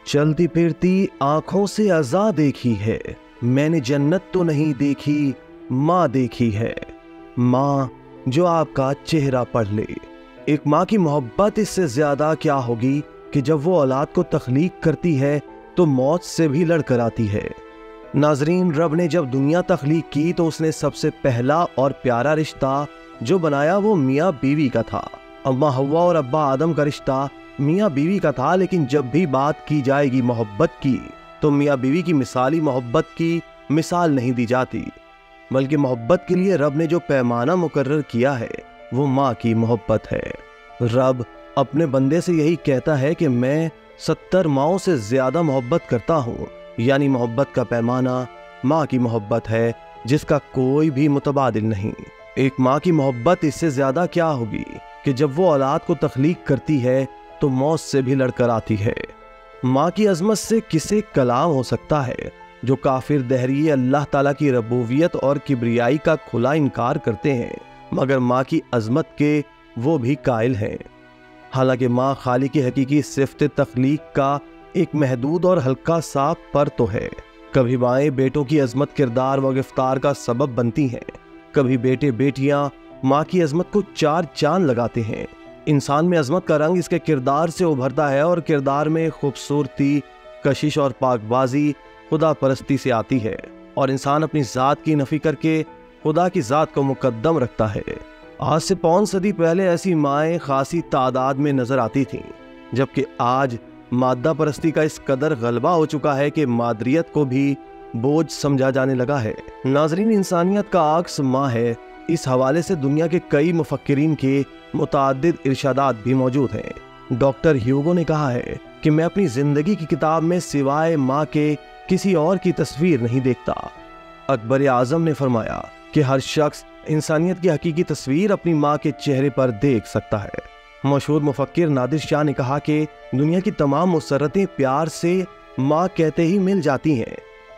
चलती फिरती आंखों से अज़ा देखी है, मैंने जन्नत तो नहीं देखी, माँ देखी है। माँ जो आपका चेहरा पढ़ ले। एक माँ की मोहब्बत इससे ज्यादा क्या होगी कि जब वो औलाद को तख्लीक करती है तो मौत से भी लड़कर आती है। नाजरीन, रब ने जब दुनिया तख्लीक की तो उसने सबसे पहला और प्यारा रिश्ता जो बनाया वो मियाँ बीवी का था। अम्मा हव्वा और अब्बा आदम का रिश्ता मियाँ बीवी का था, लेकिन जब भी बात की जाएगी मोहब्बत की तो मियाँ बीवी की मिसाली मोहब्बत की मिसाल नहीं दी जाती, बल्कि मोहब्बत के लिए रब ने जो पैमाना मुकर्रर किया है वो माँ की मोहब्बत है। रब अपने बंदे से यही कहता है कि मैं 70 माओं से ज्यादा मोहब्बत करता हूँ, यानी मोहब्बत का पैमाना माँ की मोहब्बत है जिसका कोई भी मुतबादिल नहीं। एक माँ की मोहब्बत इससे ज्यादा क्या होगी कि जब वो औलाद को तख्लीक करती है तो मौत से भी लड़कर आती है। माँ की अजमत से किसे कलाम हो सकता है? जो काफिर दहरी अल्लाह ताला की रबूबियत और किब्रियाई का खुला इनकार करते हैं, मगर माँ की अजमत के वो भी कायल हैं। हालांकि माँ खालिक की हकीकी सिफ्त तख्लीक का एक महदूद और हल्का सा पर तो है। कभी माएँ बेटों की अजमत, किरदार व गिफ्तार का सबब बनती हैं, कभी बेटे बेटियां माँ की अजमत को चार चांद लगाते हैं। इंसान में अजमत का रंग इसके किरदार से उभरता है और किरदार में खूबसूरती, कशिश और पाकबाजी खुदा परस्ती से आती है, और इंसान अपनी ज़ात की नफ़ी करके खुदा की ज़ात को मुकद्दम रखता है। आज से 5 सदी पहले ऐसी माएँ खासी तादाद में नज़र आती थीं, जबकि आज मादा परस्ती का इस कदर गलबा हो चुका है कि मादरियत को भी बोझ समझा जाने लगा है। नाजरीन, इंसानियत का आक्स माँ है। इस हवाले से दुनिया के कई मुफक्किरीन के मुताद्दिद इरशादात भी मौजूद हैं। डॉक्टर ह्यूगो ने कहा है कि मैं अपनी जिंदगी की किताब में सिवाय माँ के किसी और की तस्वीर नहीं देखता। अकबर आजम ने फरमाया कि हर शख्स इंसानियत की हकीकी तस्वीर अपनी माँ के चेहरे पर देख सकता है। मशहूर मुफक्किर नादिर शाह ने कहा कि दुनिया की तमाम मुसर्रतें प्यार से माँ कहते ही मिल जाती हैं।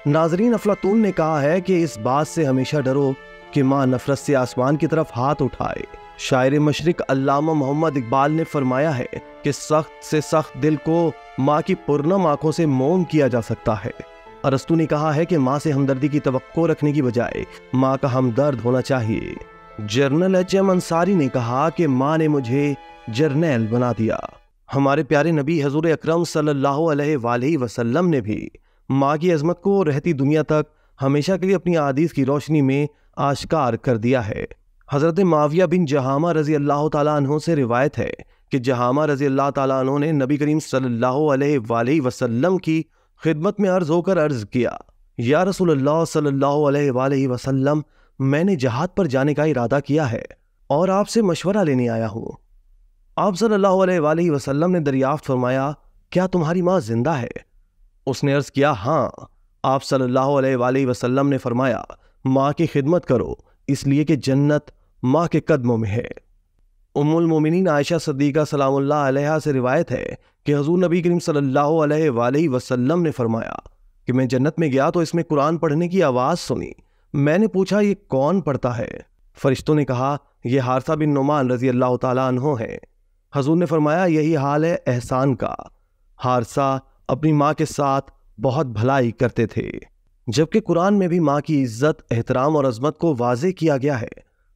नाजरीन, अफलातून ने कहा है कि इस बात से हमेशा डरो कि माँ नफरत से आसमान की तरफ हाथ उठाए। शायर मशरिक अल्लामा मोहम्मद इकबाल ने फरमाया है कि सख्त से सख्त दिल को माँ की पुरनम आंखों से मोम किया जा सकता है। अरस्तू ने कहा है कि माँ से हमदर्दी की तवक्को रखने की बजाय माँ का हमदर्द होना चाहिए। General HM. अंसारी ने कहा कि माँ ने मुझे जर्नैल बना दिया। हमारे प्यारे नबी हजूर अकरम सल्लल्लाहु अलैहि वसल्लम ने भी माँ की अजमत को रहती दुनिया तक हमेशा के लिए अपनी आदीस की रोशनी में आश्कार कर दिया है। हज़रत माविया बिन जहामा रज़ी अल्लाह ताला अन्हो से रिवायत है कि जहामा रज़ी अल्लाह ताला अन्हो ने नबी करीम सल्लल्लाहु अलैहि वसल्लम की खिदमत में अर्ज होकर अर्ज किया, या रसूलल्लाह सल्लल्लाहु अलैहि वसल्लम, मैंने जहाद पर जाने का इरादा किया है और आपसे मशवरा लेने आया हूँ। आप सल्लल्लाहु अलैहि वसल्लम ने दरियाफ्त फरमाया, क्या तुम्हारी माँ जिंदा है? उसने अर्ज किया, हाँ। आप सल्लल्लाहु अलैहि वसल्लम ने फरमाया, माँ की खिदमत करो, इसलिए कि जन्नत माँ के कदमों में है। उम्मुल मोमिनीन आयशा सद्दीका सलामुल्लाह अलैहा से रिवायत है कि हुजूर नबी करीम सल्लल्लाहु अलैहि वसल्लम ने फरमाया कि मैं जन्नत में गया तो इसमें कुरान पढ़ने की आवाज़ सुनी। मैंने पूछा, ये कौन पढ़ता है? फरिश्तों ने कहा, यह हारसा बिन नुमान रज़ी अल्लाह ताला अन्हो है। हुजूर ने फरमाया, यही हाल है एहसान का। हारसा अपनी माँ के साथ बहुत भलाई करते थे। जबकि कुरान में भी माँ की इज्जत, एहतराम और अजमत को वाज़े किया गया है।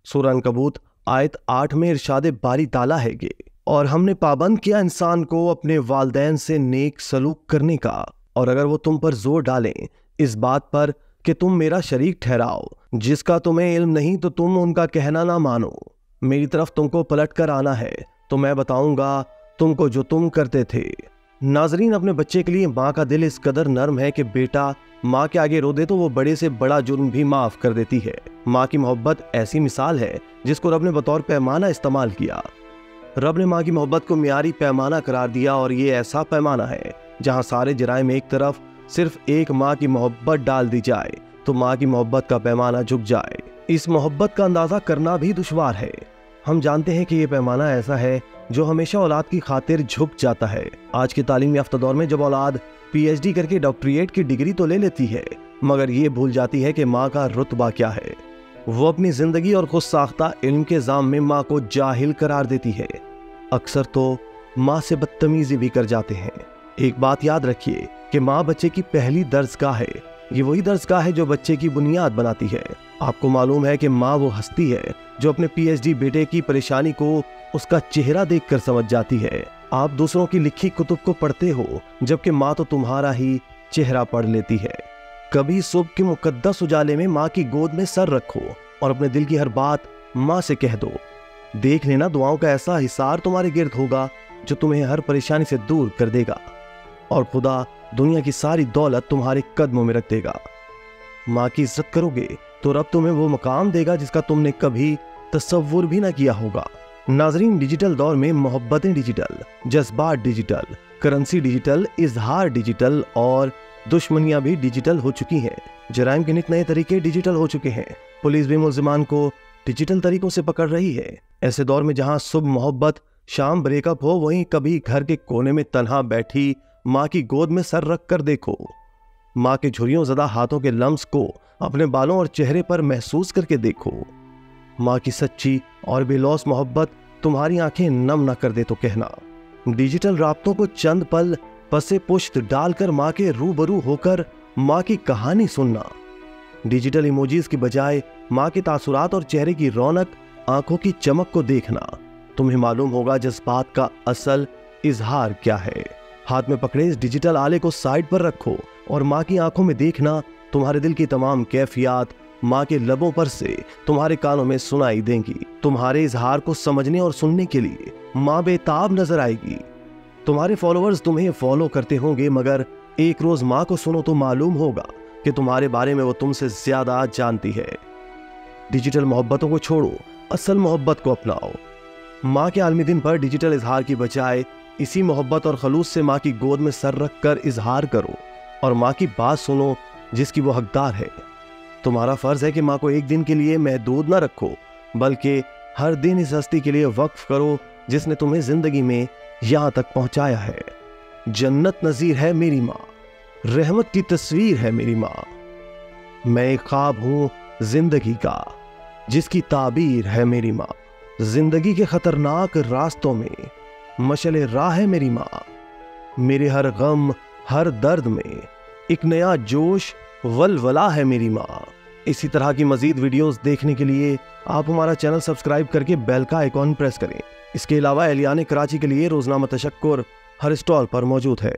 सूरह अनकबूत आयत 8 में इरशाद बारी ताला है कि और हमने पाबंद किया इंसान को अपने वालदैन से नेक सलूक करने का, और अगर वो तुम पर जोर डालें इस बात पर कि तुम मेरा शरीक ठहराओ जिसका तुम्हें इल्म नहीं, तो तुम उनका कहना ना मानो। मेरी तरफ तुमको पलट कर आना है तो मैं बताऊंगा तुमको जो तुम करते थे। नाजरीन, अपने बच्चे के लिए माँ का दिल इस कदर नर्म है कि बेटा माँ के आगे रो दे तो वो बड़े से बड़ा जुर्म भी माफ कर देती है। माँ की मोहब्बत ऐसी मिसाल है जिसको रब ने बतौर पैमाना इस्तेमाल किया। रब ने माँ की मोहब्बत को मियारी पैमाना करार दिया, और ये ऐसा पैमाना है जहाँ सारे जराइम एक तरफ सिर्फ एक माँ की मोहब्बत डाल दी जाए तो माँ की मोहब्बत का पैमाना झुक जाए। इस मोहब्बत का अंदाजा करना भी दुश्वार है। हम जानते हैं कि ये पैमाना ऐसा है जो हमेशा औलाद की खातिर झुक जाता है। आज के तालीम याफ्ता दौर में जब औलाद पीएचडी करके डॉक्टरेट की डिग्री तो ले लेती है, मगर ये भूल जाती है कि माँ का रुतबा क्या है। वो अपनी जिंदगी और खुद साख्ता इल्म के जाम में माँ को जाहिल करार देती है। अक्सर तो माँ से बदतमीजी भी कर जाते हैं। एक बात याद रखिए कि माँ बच्चे की पहली दर्जगाह है। ये वही दर्जगाह है जो बच्चे की बुनियाद बनाती है। आपको मालूम है कि माँ वो हस्ती है जो अपने पीएचडी बेटे की परेशानी को उसका चेहरा देखकर समझ जाती है। आप दूसरों की लिखी कुतुब को पढ़ते हो, जबकि माँ तो तुम्हारा ही चेहरा पढ़ लेती है। कभी सुबह के मुकद्दस उजाले में माँ की गोद में सर रखो और अपने दिल की हर बात माँ से कह दो। देख लेना, दुआओं का ऐसा हिसार तुम्हारे गिर्द होगा जो तुम्हें हर परेशानी से दूर कर देगा और खुदा दुनिया की सारी दौलत तुम्हारे कदमों में रख देगा। माँ की इज्जत करोगे तो रब तुम्हें वो मकाम देगा जिसका तुमने कभी तसव्वुर भी ना किया होगा। नाजरीन, डिजिटल दौर में मोहब्बतें डिजिटल, जज्बात डिजिटल, करेंसी डिजिटल, इजहार डिजिटल और दुश्मनियां भी डिजिटल हो चुकी हैं। जराइम के नित नए तरीके डिजिटल हो चुके हैं। पुलिस भी मुल्जिमान को डिजिटल तरीकों से पकड़ रही है। ऐसे दौर में जहां सुबह मोहब्बत, शाम ब्रेकअप हो, वहीं कभी घर के कोने में तन्हा बैठी माँ की गोद में सर रख कर देखो। माँ के झुर्रियों ज़दा हाथों के लम्स को अपने बालों और चेहरे पर महसूस करके देखो। माँ की सच्ची और बेलौस मोहब्बत तुम्हारी आंखें नम न कर दे तो कहना। डिजिटल राब्तों को चंद पल पसे पुश्त डालकर माँ के रूबरू होकर माँ की कहानी सुनना। डिजिटल इमोजीज की बजाय माँ के तासुरात और चेहरे की रौनक, आंखों की चमक को देखना। तुम्हें मालूम होगा जज्बात का असल इजहार क्या है। हाथ में पकड़े इस डिजिटल आले को साइड पर रखो और माँ की आंखों में देखना। तुम्हारे दिल की तमाम कैफियत माँ के लबों पर से तुम्हारे कानों में सुनाई देंगी। तुम्हारे इजहार को समझने और सुनने के लिए माँ बेताब नजर आएगी। तुम्हारे फॉलोअर्स तुम्हें फॉलो करते होंगे, मगर एक रोज माँ को सुनो तो मालूम होगा कि तुम्हारे बारे में वो तुमसे ज्यादा जानती है। डिजिटल मोहब्बतों को छोड़ो, असल मोहब्बत को अपनाओ। माँ के आलमी दिन पर डिजिटल इजहार की बजाय इसी मोहब्बत और खलूस से माँ की गोद में सर रख कर इजहार करो और माँ की बात सुनो जिसकी वो हकदार है। तुम्हारा फर्ज है कि माँ को एक दिन के लिए महदूद न रखो, बल्कि हर दिन इस हस्ती के लिए वक्फ करो जिसने तुम्हें जिंदगी में यहां तक पहुंचाया है। जन्नत नजीर है मेरी माँ, रहमत की तस्वीर है मेरी माँ। मैं एक ख्वाब हूं जिंदगी का जिसकी ताबीर है मेरी माँ। जिंदगी के खतरनाक रास्तों में मशले राह है मेरी माँ। मेरे हर गम, हर दर्द में एक नया जोश, वलवला है मेरी माँ। इसी तरह की मजीद वीडियोस देखने के लिए आप हमारा चैनल सब्सक्राइब करके बेल का आइकॉन प्रेस करें। इसके अलावा एहलियान कराची के लिए रोजनामा तशक्कुर हर स्टॉल पर मौजूद है।